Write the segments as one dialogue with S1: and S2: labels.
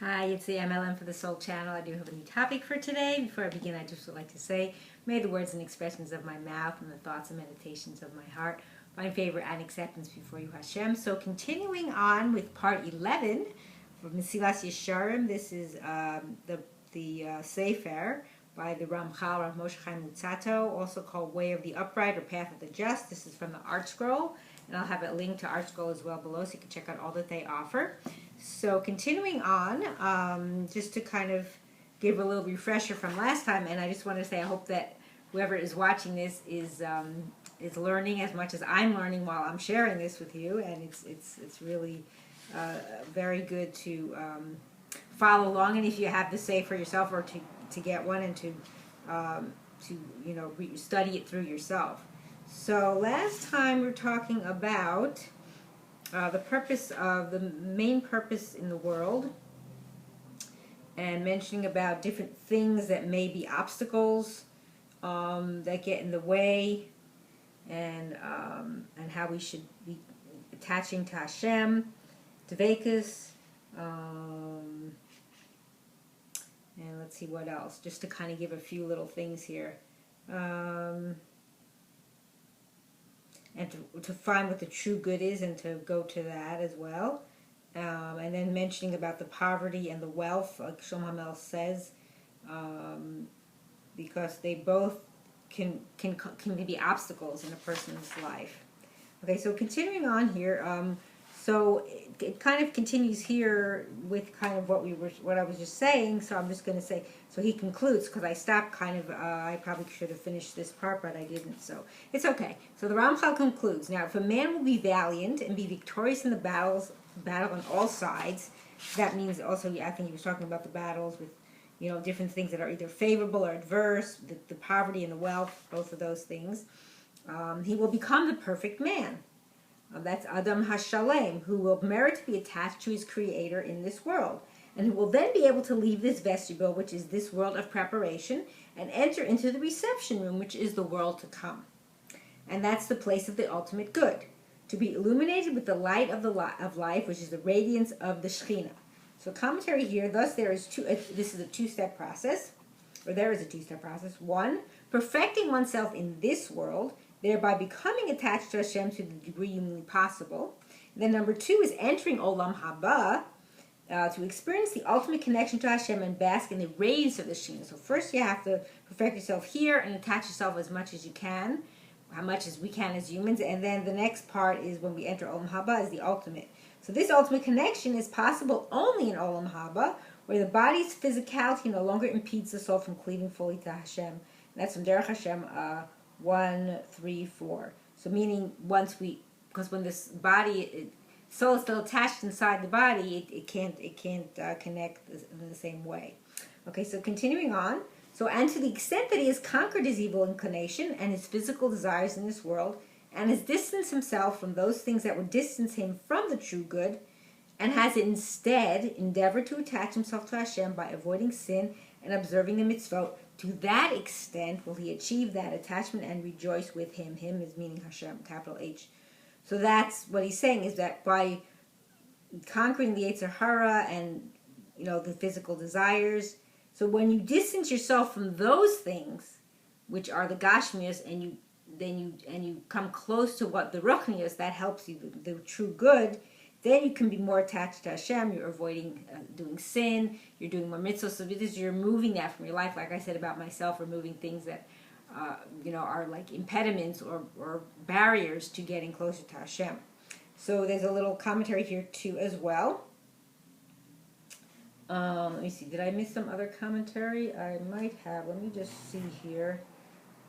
S1: Hi, it's the M.L.M for the Soul Channel. I do have a new topic for today. Before I begin, I just would like to say, may the words and expressions of my mouth and the thoughts and meditations of my heart find favor and acceptance before you, Hashem. So continuing on with part 11 of Mesillas Yesharim, this is the Sefer by the Ramchal, also called Way of the Upright or Path of the Just. This is from the Art Scroll, and I'll have a link to Art Scroll as well below so you can check out all that they offer. So continuing on, just to kind of give a little refresher from last time, and I just want to say I hope that whoever is watching this is learning as much as I'm learning while I'm sharing this with you, and it's really very good to follow along, and if you have to say for yourself or to get one and to study it through yourself. So last time we were talking about the main purpose in the world, and mentioning about different things that may be obstacles that get in the way, and how we should be attaching to Hashem, to Vekas, and let's see what else, just to kind of give a few little things here. And to find what the true good is, and to go to that as well. And then mentioning about the poverty and the wealth, like Shlomo says, because they both can be obstacles in a person's life. Okay, so continuing on here, so it kind of continues here with kind of what I was just saying. So I'm just going to say, so he concludes, because I stopped kind of, I probably should have finished this part, but I didn't, so it's okay. So the Ramchal concludes, now if a man will be valiant and be victorious in the battle on all sides, that means also, I think he was talking about the battles with, different things that are either favorable or adverse, the poverty and the wealth, both of those things, he will become the perfect man. That's Adam HaShalem, who will merit to be attached to his Creator in this world, and who will then be able to leave this vestibule, which is this world of preparation, and enter into the reception room, which is the world to come. And that's the place of the ultimate good, to be illuminated with the light of life, which is the radiance of the Shekhinah. So commentary here, thus this is a two-step process, or there is a two-step process. One, perfecting oneself in this world, thereby becoming attached to Hashem to the degree humanly possible. And then number two is entering Olam Haba, to experience the ultimate connection to Hashem and bask in the radiance of the Shekhinah. So first you have to perfect yourself here and attach yourself as much as you can, how much as we can as humans. And then the next part is when we enter Olam Haba is the ultimate. So this ultimate connection is possible only in Olam Haba, where the body's physicality no longer impedes the soul from cleaving fully to Hashem. And that's from Baruch Hashem 1, 3, 4. So meaning because when this body, soul is still attached inside the body, it can't connect in the same way. Okay, so continuing on. So, and to the extent that he has conquered his evil inclination and his physical desires in this world, and has distanced himself from those things that would distance him from the true good, and has instead endeavored to attach himself to Hashem by avoiding sin and observing the mitzvot, to that extent will he achieve that attachment and rejoice with him. Him is meaning Hashem, capital H. So that's what he's saying, is that by conquering the Yetzer Hara and the physical desires, so when you distance yourself from those things, which are the Gashmias, and you come close to what the Ruchnias, that helps you, the true good, then you can be more attached to Hashem. You're avoiding doing sin. You're doing more mitzvahs. So you're removing that from your life. Like I said about myself, removing things that are like impediments or barriers to getting closer to Hashem. So there's a little commentary here too as well. Let me see. Did I miss some other commentary? I might have. Let me just see here.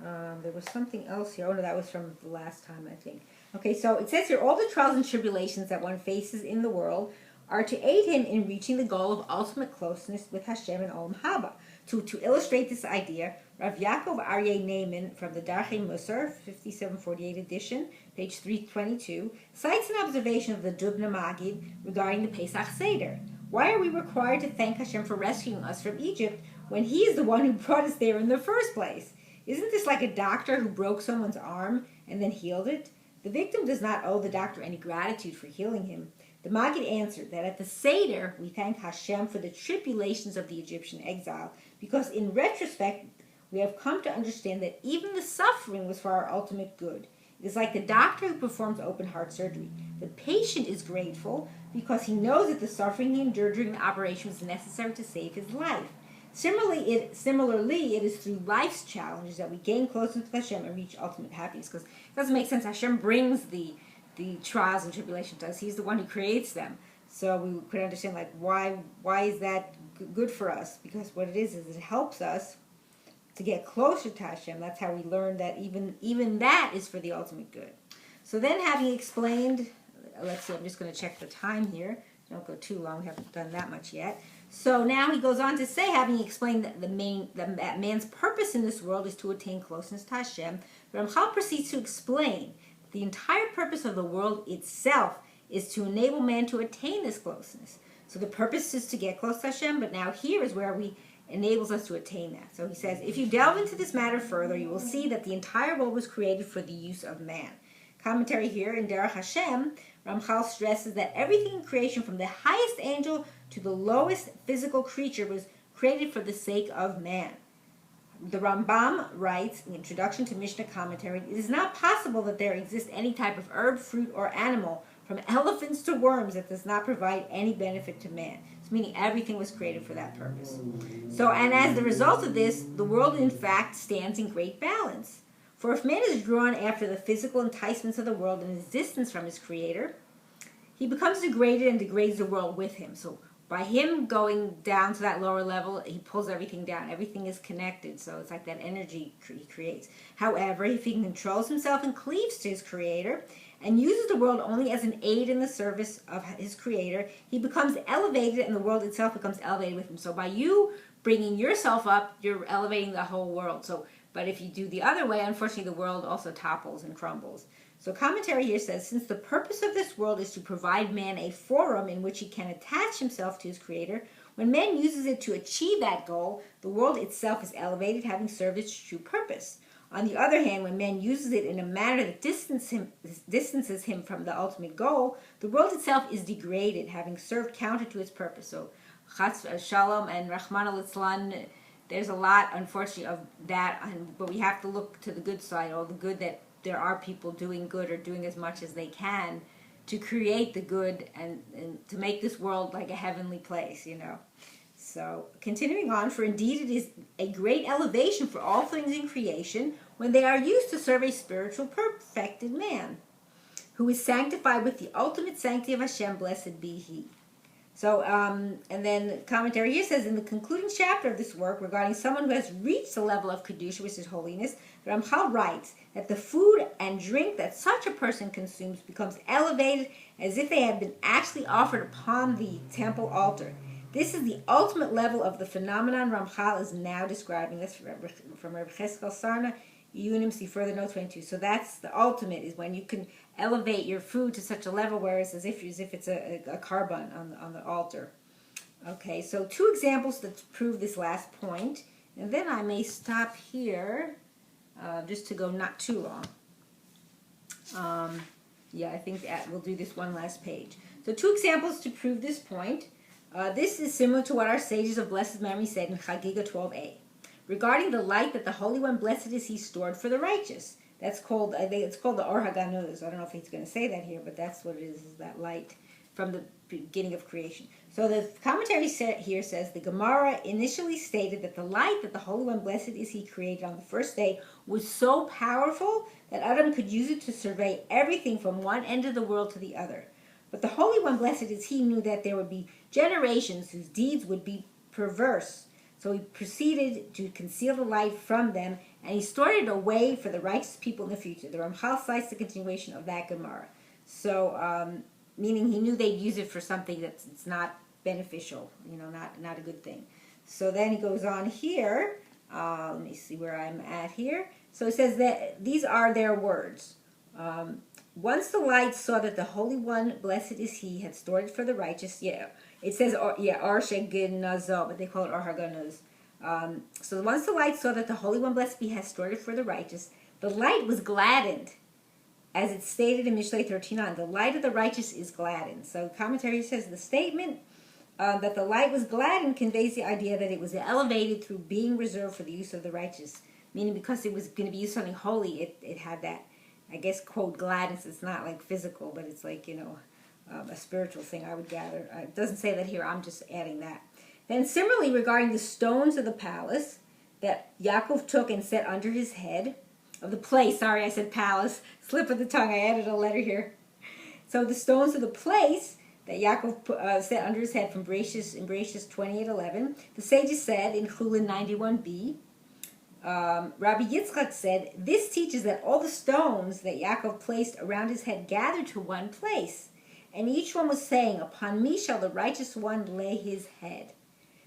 S1: There was something else here. Oh no, that was from the last time, I think. Okay, so it says here, all the trials and tribulations that one faces in the world are to aid him in reaching the goal of ultimate closeness with Hashem and Olam Haba. To illustrate this idea, Rav Yaakov Aryeh Naaman from the Darchei Mussar, 5748 edition, page 322, cites an observation of the Dubna Magid regarding the Pesach Seder. Why are we required to thank Hashem for rescuing us from Egypt when He is the one who brought us there in the first place? Isn't this like a doctor who broke someone's arm and then healed it? The victim does not owe the doctor any gratitude for healing him. The Maggid answered that at the Seder, we thank Hashem for the tribulations of the Egyptian exile, because in retrospect, we have come to understand that even the suffering was for our ultimate good. It is like the doctor who performs open heart surgery. The patient is grateful because he knows that the suffering he endured during the operation was necessary to save his life. Similarly, it is through life's challenges that we gain closeness to Hashem and reach ultimate happiness. Because it doesn't make sense. Hashem brings the trials and tribulations to us. He's the one who creates them. So we could understand, like, why is that good for us? Because what it is it helps us to get closer to Hashem. That's how we learn that even that is for the ultimate good. So then, having explained, let's see, I'm just going to check the time here. Don't go too long. We haven't done that much yet. So now he goes on to say, having explained that man's purpose in this world is to attain closeness to Hashem, Ramchal proceeds to explain that the entire purpose of the world itself is to enable man to attain this closeness. So the purpose is to get close to Hashem, but now here is where we enables us to attain that. So he says, if you delve into this matter further, you will see that the entire world was created for the use of man. Commentary here in Baruch Hashem, Ramchal stresses that everything in creation, from the highest angel to the lowest physical creature, was created for the sake of man. The Rambam writes in the introduction to Mishnah commentary, it is not possible that there exists any type of herb, fruit, or animal, from elephants to worms, that does not provide any benefit to man. So meaning everything was created for that purpose. So, and as the result of this, the world in fact stands in great balance. For if man is drawn after the physical enticements of the world and his distance from his creator, he becomes degraded and degrades the world with him. So by him going down to that lower level, he pulls everything down. Everything is connected, so it's like that energy he creates. However, if he controls himself and cleaves to his creator and uses the world only as an aid in the service of his creator, he becomes elevated and the world itself becomes elevated with him. So by you bringing yourself up, you're elevating the whole world. But if you do the other way, unfortunately, the world also topples and crumbles. So commentary here says, since the purpose of this world is to provide man a forum in which he can attach himself to his creator, when man uses it to achieve that goal, the world itself is elevated, having served its true purpose. On the other hand, when man uses it in a manner that distances him from the ultimate goal, the world itself is degraded, having served counter to its purpose. So Chas Shalom and Rahman al-Islan, there's a lot, unfortunately, of that, but we have to look to the good side, all the good that there are people doing good or doing as much as they can to create the good and to make this world like a heavenly place, So, continuing on, for indeed it is a great elevation for all things in creation when they are used to serve a spiritual perfected man, who is sanctified with the ultimate sanctity of Hashem, blessed be He. So, and then commentary here says, in the concluding chapter of this work regarding someone who has reached the level of Kedusha, which is holiness, Ramchal writes that the food and drink that such a person consumes becomes elevated as if they had been actually offered upon the temple altar. This is the ultimate level of the phenomenon Ramchal is now describing. That's from Rabbi Cheskel Charna, Yunim, see further note 22. So that's the ultimate, is when you can elevate your food to such a level where it's as if it's a carbon on the altar. Okay, so two examples that prove this last point, and then I may stop here just to go not too long. I think that we'll do this one last page. So two examples to prove this point. This is similar to what our sages of blessed memory said in Chagiga 12a. Regarding the light that the Holy One, blessed is He, stored for the righteous. That's called, I think it's called the Or HaGanuz. I don't know if he's going to say that here, but that's what it is that light from the beginning of creation. So the commentary here says, the Gemara initially stated that the light that the Holy One, blessed is He, created on the first day was so powerful that Adam could use it to survey everything from one end of the world to the other. But the Holy One, blessed is He, knew that there would be generations whose deeds would be perverse. So He proceeded to conceal the light from them, and He stored it away for the righteous people in the future. The Ramchal cites the continuation of that Gemara. So, meaning He knew they'd use it for something that's not beneficial, not a good thing. So then he goes on here. Let me see where I'm at here. So it says that these are their words. Once the light saw that the Holy One, blessed is He, had stored it for the righteous. It says, Ar Sheginazo, but they call it Or HaGanuz. So once the light saw that the Holy One, blessed be, has stored it for the righteous, the light was gladdened as it's stated in Mishlei 39, the light of the righteous is gladdened. So commentary says the statement that the light was gladdened conveys the idea that it was elevated through being reserved for the use of the righteous. Meaning because it was going to be used something holy, it had that, I guess, quote, gladness. It's not like physical, but it's like, a spiritual thing, I would gather. It doesn't say that here, I'm just adding that. Then similarly, regarding the stones of the palace that Yaakov took and set under his head, of the place, sorry, I said palace, slip of the tongue, I added a letter here. So the stones of the place that Yaakov set under his head from Bereshis 28:11, the sages said in Chulin 91b, Rabbi Yitzchak said, this teaches that all the stones that Yaakov placed around his head gathered to one place, and each one was saying, upon me shall the righteous one lay his head.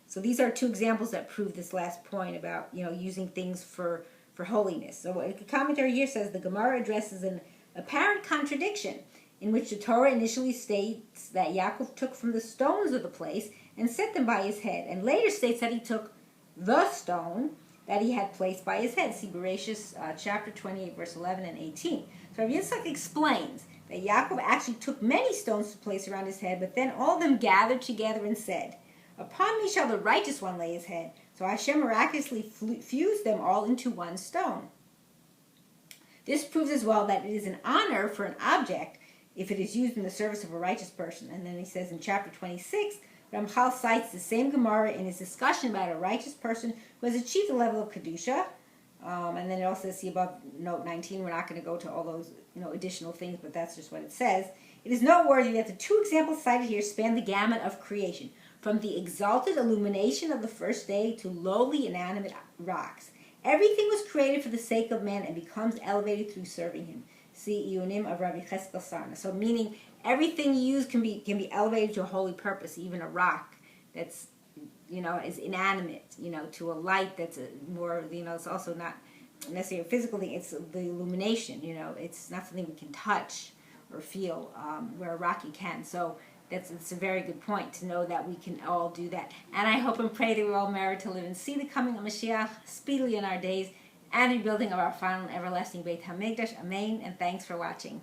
S1: So these are two examples that prove this last point about, using things for holiness. So a commentary here says the Gemara addresses an apparent contradiction in which the Torah initially states that Yaakov took from the stones of the place and set them by his head, and later states that he took the stone that he had placed by his head. See Bereshis chapter 28, verse 11 and 18. So Rabbi Yitzchak explains that Yaakov actually took many stones to place around his head, but then all of them gathered together and said, upon me shall the righteous one lay his head. So Hashem miraculously fused them all into one stone. This proves as well that it is an honor for an object if it is used in the service of a righteous person. And then he says in chapter 26, Ramchal cites the same Gemara in his discussion about a righteous person who has achieved the level of Kedusha. And then it also says, see above note 19, we're not going to go to all those additional things, but that's just what it says. It is noteworthy that the two examples cited here span the gamut of creation, from the exalted illumination of the first day to lowly inanimate rocks. Everything was created for the sake of man and becomes elevated through serving him. See Iyunim of Rabbi Cheskel Charna. So meaning everything you use can be elevated to a holy purpose, even a rock that's is inanimate, to a light that's more, it's also not necessarily a physical thing, it's the illumination, it's not something we can touch or feel, where a rock you can. So it's a very good point to know that we can all do that. And I hope and pray that we're all merit to live and see the coming of Mashiach speedily in our days and the rebuilding of our final and everlasting Beit HaMikdash. Amen. And thanks for watching.